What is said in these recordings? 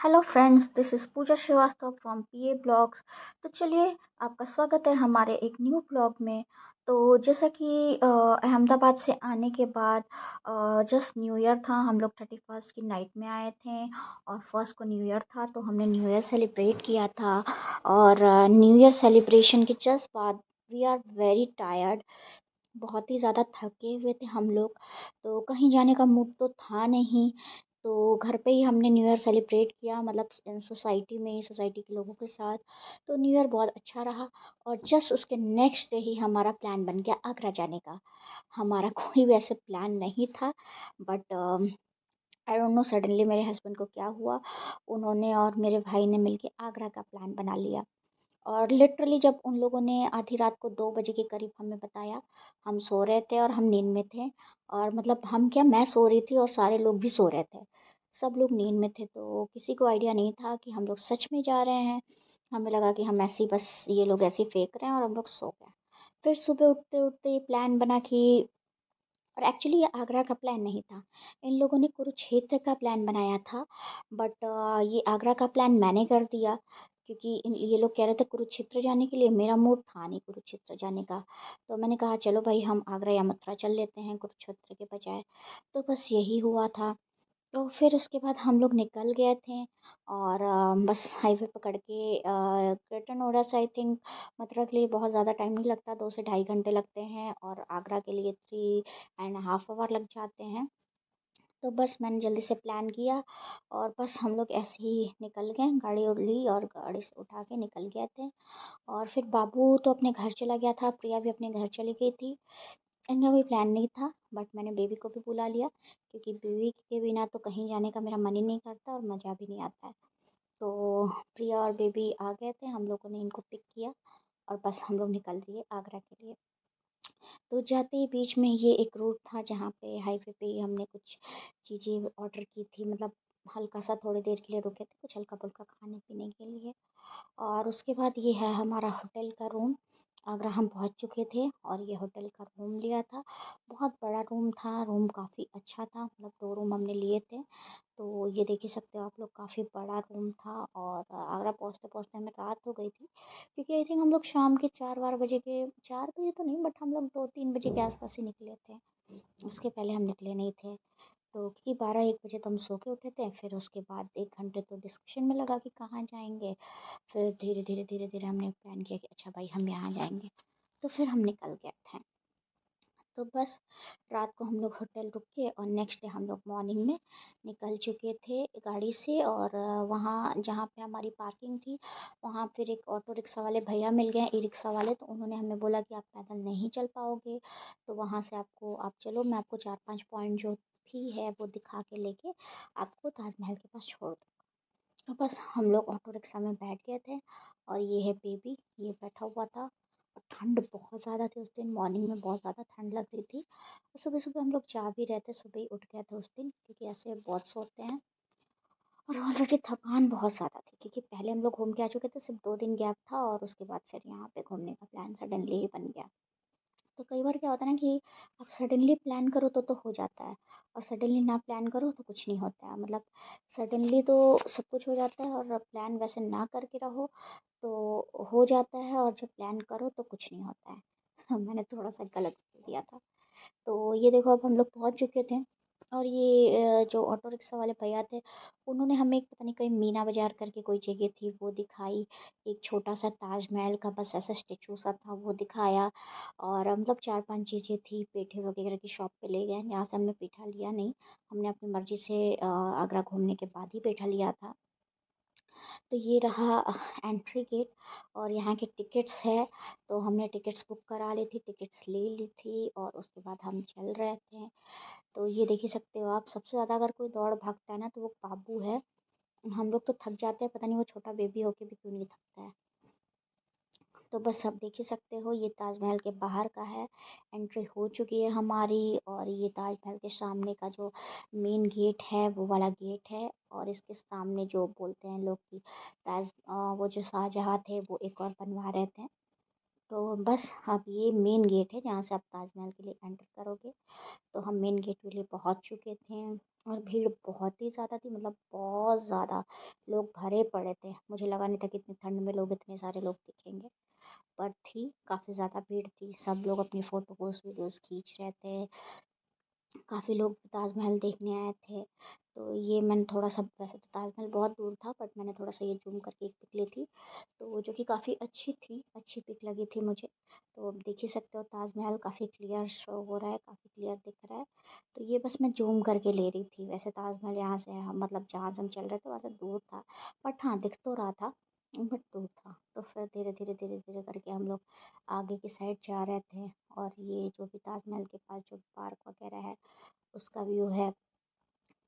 Hello friends, this is Pooja Srivastava from PA blogs. तो चलिए, आपका स्वागत है हमारे एक न्यू ब्लॉग में। तो जैसा कि अहमदाबाद से आने के बाद जस्ट न्यू ईयर था। हम लोग 31st की नाइट में आए थे और फर्स्ट को न्यू ईयर था, तो हमने न्यू ईयर सेलिब्रेट किया था। और न्यू ईयर सेलिब्रेशन के जस्ट बाद वी आर वेरी टायर्ड। बहुत ही ज़्यादा थके हुए थे हम लोग, तो कहीं जाने का मूड तो था नहीं। तो घर पे ही हमने न्यू ईयर सेलिब्रेट किया, मतलब इन सोसाइटी में, सोसाइटी के लोगों के साथ। तो न्यू ईयर बहुत अच्छा रहा। और जस्ट उसके नेक्स्ट डे ही हमारा प्लान बन गया आगरा जाने का। हमारा कोई वैसे प्लान नहीं था, but I don't know suddenly मेरे हस्बैंड को क्या हुआ, उन्होंने और मेरे भाई ने मिलके आगरा का प्लान बना लिया। और लिटरली जब उन लोगों ने आधी रात को 2 बजे के करीब हमें बताया, हम सो रहे थे और हम नींद में थे। और मतलब हम क्या, मैं सो रही थी और सारे लोग भी सो रहे थे। सब लोग नींद में थे, तो किसी को आइडिया नहीं था कि हम लोग सच में जा रहे हैं। हमें लगा कि हम ऐसे ही, बस ये लोग ऐसे ही फेंक रहे हैं, और हम लोग सो गए। फिर सुबह उठते उठते ये प्लान बना कि, और एक्चुअली ये आगरा का प्लान नहीं था, इन लोगों ने कुरुक्षेत्र का प्लान बनाया था। बट ये आगरा का प्लान मैंने कर दिया, क्योंकि ये लोग कह रहे थे कुरुक्षेत्र जाने के लिए। मेरा मूड था नहीं कुरुक्षेत्र जाने का, तो मैंने कहा चलो भाई, हम आगरा या मथुरा चल लेते हैं कुरुक्षेत्र के बजाय। तो बस यही हुआ था। तो फिर उसके बाद हम लोग निकल गए थे। और बस हाईवे पकड़ के ग्रेटर नोएडा से, आई थिंक मथुरा के लिए बहुत ज़्यादा टाइम नहीं लगता, 2 से ढाई घंटे लगते हैं, और आगरा के लिए 3.5 आवर लग जाते हैं। तो बस मैंने जल्दी से प्लान किया, और बस हम लोग ऐसे ही निकल गए, गाड़ी उड़ ली और गाड़ी से उठा के निकल गए थे। और फिर बाबू तो अपने घर चला गया था, प्रिया भी अपने घर चली गई थी। इनका कोई प्लान नहीं था, बट मैंने बेबी को भी बुला लिया, क्योंकि बेबी के बिना तो कहीं जाने का मेरा मन ही नहीं करता और मज़ा भी नहीं आता है। तो प्रिया और बेबी आ गए थे, हम लोगों ने इनको पिक किया, और बस हम लोग निकल दिए आगरा के लिए। तो जाते ही बीच में ये एक रोड था, जहाँ पे हाईवे पे ही हमने कुछ चीज़ें ऑर्डर की थी, मतलब हल्का सा थोड़ी देर के लिए रुके थे, कुछ हल्का फुल्का खाने पीने के लिए। और उसके बाद ये है हमारा होटल का रूम। आगरा हम पहुंच चुके थे, और ये होटल का रूम लिया था। बहुत बड़ा रूम था, रूम काफ़ी अच्छा था, मतलब 2 रूम हमने लिए थे। तो ये देख ही सकते हो आप लोग, काफ़ी बड़ा रूम था। और आगरा पहुंचते पहुंचते हमें रात हो गई थी, क्योंकि आई थिंक हम लोग शाम के 4-4 बजे के, 4 बजे तो नहीं, बट हम लोग 2-3 बजे के आसपास ही निकले थे। उसके पहले हम निकले नहीं थे। तो क्योंकि 12-1 बजे तो हम सो के उठे थे, फिर उसके बाद 1 घंटे तो डिस्कशन में लगा कि कहाँ जाएंगे। फिर धीरे धीरे धीरे धीरे हमने प्लान किया कि अच्छा भाई, हम यहाँ जाएंगे। तो फिर हम निकल गए थे। तो बस रात को हम लोग होटल रुक के, और नेक्स्ट डे हम लोग मॉर्निंग में निकल चुके थे गाड़ी से। और वहाँ जहाँ पे हमारी पार्किंग थी, वहाँ फिर एक ऑटो रिक्शा वाले भैया मिल गए, ई रिक्शा वाले। तो उन्होंने हमें बोला कि आप पैदल नहीं चल पाओगे, तो वहाँ से आप चलो, मैं आपको 4-5 पॉइंट जो भी है वो दिखा के लेके आपको ताजमहल के पास छोड़ दूँ। तो बस हम लोग ऑटो रिक्शा में बैठ गए थे, और ये है बेबी, ये बैठा हुआ था। और ठंड बहुत ज़्यादा थी उस दिन, मॉर्निंग में बहुत ज़्यादा ठंड लग रही थी। और सुबह सुबह हम लोग जा भी रहे थे, सुबह ही उठ गए थे उस दिन, क्योंकि ऐसे बहुत सोते हैं। और ऑलरेडी थकान बहुत ज़्यादा थी, क्योंकि पहले हम लोग घूम के आ चुके थे, सिर्फ 2 दिन गैप था, और उसके बाद फिर यहाँ पे घूमने का प्लान सडनली ही बन गया। तो कई बार क्या होता है ना, कि आप सडनली प्लान करो तो हो जाता है, और सडनली ना प्लान करो तो कुछ नहीं होता है। मतलब सडनली तो सब कुछ हो जाता है, और प्लान वैसे ना करके रहो तो हो जाता है, और जब प्लान करो तो कुछ नहीं होता है। मैंने थोड़ा सा गलत बोल दिया था। तो ये देखो, अब हम लोग पहुंच चुके थे। और ये जो ऑटो रिक्शा वाले भैया थे, उन्होंने हमें एक, पता नहीं कहीं मीना बाजार करके कोई जगह थी, वो दिखाई। एक छोटा सा ताजमहल का बस ऐसा स्टेचू सा था, वो दिखाया। और मतलब 4-5 चीज़ें थी, पेठे वगैरह की शॉप पे ले गए, यहाँ से हमने पेठा लिया नहीं। हमने अपनी मर्जी से आगरा घूमने के बाद ही पेठा लिया था। तो ये रहा एंट्री गेट, और यहाँ के टिकट्स है। तो हमने टिकट्स बुक करा ली थी, टिकट्स ले ली थी, और उसके बाद हम चल रहे थे। तो ये देख ही सकते हो आप, सबसे ज़्यादा अगर कोई दौड़ भागता है ना, तो वो बाबू है। हम लोग तो थक जाते हैं, पता नहीं वो छोटा बेबी होके भी क्यों नहीं थकता है। तो बस आप देख ही सकते हो, ये ताजमहल के बाहर का है। एंट्री हो चुकी है हमारी, और ये ताजमहल के सामने का जो मेन गेट है, वो वाला गेट है। और इसके सामने जो बोलते हैं लोग कि वो जो शाहजहाँ थे, वो एक और बनवा रहे थे। तो बस अब ये मेन गेट है जहाँ से आप ताजमहल के लिए एंटर करोगे। तो हम मेन गेट के लिए पहुँच चुके थे और भीड़ बहुत ही ज़्यादा थी, मतलब बहुत ज़्यादा लोग भरे पड़े थे। मुझे लगा नहीं था कि इतनी ठंड में लोग इतने सारे लोग दिखेंगे, पर थी काफ़ी ज़्यादा भीड़ थी। सब लोग अपनी फ़ोटोज़ वीडियोज़ खींच रहे थे। काफ़ी लोग ताजमहल देखने आए थे। तो ये मैंने थोड़ा-सा, वैसे तो ताजमहल बहुत दूर था बट मैंने थोड़ा-सा ये ज़ूम करके एक पिक ली थी, तो जो कि काफ़ी अच्छी थी, अच्छी पिक लगी थी मुझे। तो अब देख ही सकते हो ताजमहल काफ़ी क्लियर शो हो रहा है, काफ़ी क्लियर दिख रहा है। तो ये बस मैं ज़ूम करके ले रही थी। वैसे ताजमहल यहाँ से मतलब जहाँ से हम चल रहे थे वहाँ से दूर था, बट हाँ, दिख तो रहा था, बट दूर था। तो फिर धीरे-धीरे, धीरे-धीरे करके हम लोग आगे की साइड जा रहे थे और ये जो भी ताजमहल के पास जो पार्क वगैरह है उसका व्यू है।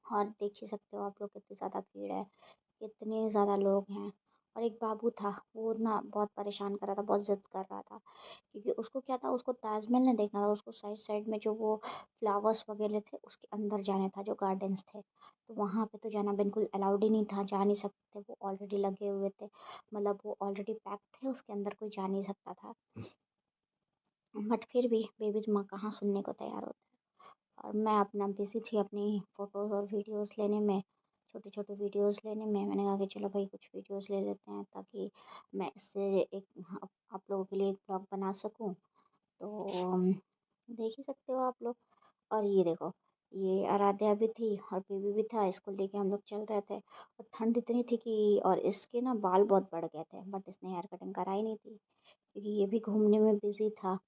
और देख ही सकते हो आप लोग कितनी ज़्यादा भीड़ है, कितने ज़्यादा लोग हैं। और एक बाबू था, वो ना बहुत परेशान कर रहा था, बहुत ज़िद कर रहा था, क्योंकि उसको क्या था, उसको ताजमहल नहीं देखना था, उसको साइड साइड में जो वो फ्लावर्स वगैरह थे उसके अंदर जाना था, जो गार्डन्स थे। तो वहाँ पे तो जाना बिल्कुल अलाउड ही नहीं था, जा नहीं सकते थे, वो ऑलरेडी लगे हुए थे, मतलब वो ऑलरेडी पैक थे, उसके अंदर कोई जा नहीं सकता था। बट फिर भी बेबी माँ कहाँ सुनने को तैयार होती। और मैं अपना बिज़ी थी अपनी फ़ोटोज़ और वीडियोज़ लेने में, छोटे-छोटे वीडियोज़ लेने में। मैंने कहा कि चलो भाई कुछ वीडियोज़ ले लेते हैं ताकि मैं इससे एक आप लोगों के लिए एक ब्लॉग बना सकूँ। तो देख ही सकते हो आप लोग। और ये देखो, ये आराध्या भी थी और बेबी भी था, इसको लेके हम लोग चल रहे थे। और ठंड इतनी थी कि और इसके ना बाल बहुत बढ़ गए थे, बट इसने हेयर कटिंग कराई नहीं थी क्योंकि ये भी घूमने में बिज़ी था।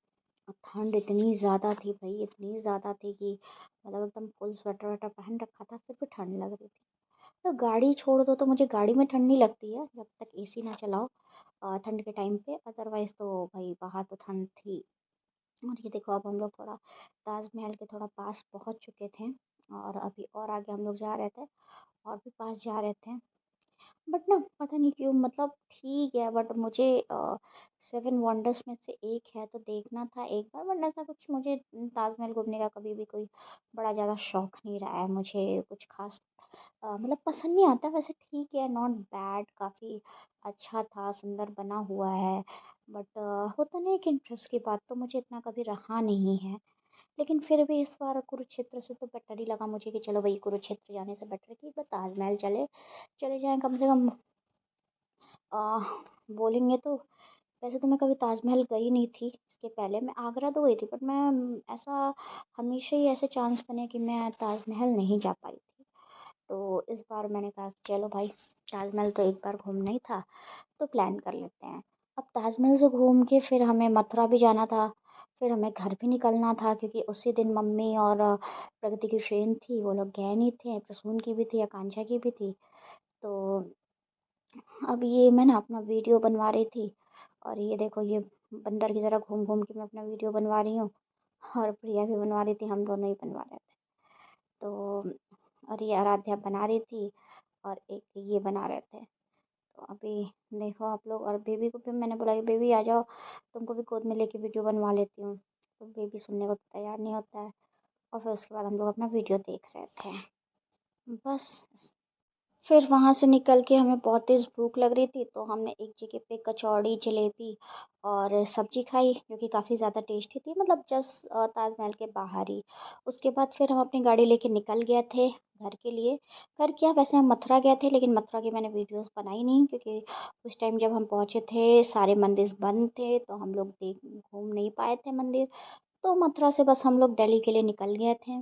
और ठंड इतनी ज़्यादा थी भाई, इतनी ज़्यादा थी कि मतलब एकदम फुल स्वेटर वेटर पहन रखा था, फिर भी ठंड लग रही थी। तो गाड़ी छोड़ दो, तो मुझे गाड़ी में ठंड नहीं लगती है जब तक एसी ना चलाओ ठंड के टाइम पे, अदरवाइज़ तो भाई बाहर तो ठंड थी। और ये देखो अब हम लोग थोड़ा ताजमहल के थोड़ा पास पहुंच चुके थे और अभी और आगे हम लोग जा रहे थे और भी पास जा रहे थे। बट ना पता नहीं क्यों, मतलब ठीक है, बट मुझे 7 वंडर्स में से एक है तो देखना था एक बार। बट ऐसा कुछ मुझे ताजमहल घूमने का कभी भी कोई बड़ा ज़्यादा शौक नहीं रहा है, मुझे कुछ खास मतलब पसंद नहीं आता। वैसे ठीक है, नॉट बैड, काफ़ी अच्छा था, सुंदर बना हुआ है। बट होता नहीं कि इंटरेस्ट की बात तो मुझे इतना कभी रहा नहीं है। लेकिन फिर भी इस बार कुरुक्षेत्र से तो बेटर ही लगा मुझे कि चलो भाई कुरुक्षेत्र जाने से बेटर है कि एक बार ताजमहल चले जाएं कम से कम। आ, बोलेंगे तो वैसे तो मैं कभी ताजमहल गई नहीं थी, इसके पहले मैं आगरा तो गई थी, बट मैं ऐसा हमेशा ही ऐसे चांस बने कि मैं ताजमहल नहीं जा पाई थी। तो इस बार मैंने कहा चलो भाई, ताजमहल तो एक बार घूमना ही था, तो प्लान कर लेते हैं। अब ताजमहल से घूम के फिर हमें मथुरा भी जाना था, फिर हमें घर भी निकलना था क्योंकि उसी दिन मम्मी और प्रगति की ट्रेन थी, वो लोग गए नहीं थे, प्रसून की भी थी, आकांक्षा की भी थी। तो अब ये मैं ना अपना वीडियो बनवा रही थी और ये देखो, ये बंदर की तरह घूम घूम के मैं अपना वीडियो बनवा रही हूँ और प्रिया भी बनवा रही थी, हम दोनों ही बनवा रहे थे। तो और ये आराध्या बना रही थी और एक ये बना रहे थे। तो अभी देखो आप लोग, और बेबी को भी मैंने बोला कि बेबी आ जाओ, तुमको भी गोद में लेके वीडियो बनवा लेती हूँ। तो बेबी सुनने को तो तैयार नहीं होता है। और फिर उसके बाद हम लोग अपना वीडियो देख रहे थे, बस। फिर वहाँ से निकल के हमें बहुत तेज़ भूख लग रही थी, तो हमने एक जगह पे कचौड़ी, जलेबी और सब्जी खाई जो कि काफ़ी ज़्यादा टेस्टी थी, मतलब जस्ट ताजमहल के बाहर ही। उसके बाद फिर हम अपनी गाड़ी लेके निकल गए थे घर के लिए। घर क्या, वैसे हम मथुरा गए थे, लेकिन मथुरा की मैंने वीडियोस बनाई नहीं क्योंकि उस टाइम जब हम पहुँचे थे सारे मंदिर बंद थे, तो हम लोग देख घूम नहीं पाए थे मंदिर। तो मथुरा से बस हम लोग दिल्ली के लिए निकल गए थे।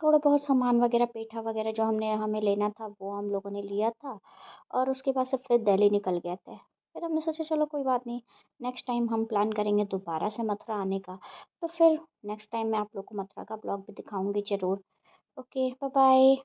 थोड़ा बहुत सामान वगैरह, पेठा वगैरह जो हमने हमें लेना था वो हम लोगों ने लिया था और उसके बाद से फिर दिल्ली निकल गए थे। फिर हमने सोचा चलो कोई बात नहीं, नेक्स्ट टाइम हम प्लान करेंगे दोबारा से मथुरा आने का। तो फिर नेक्स्ट टाइम मैं आप लोग को मथुरा का ब्लॉग भी दिखाऊंगी ज़रूर। Okay, bye bye.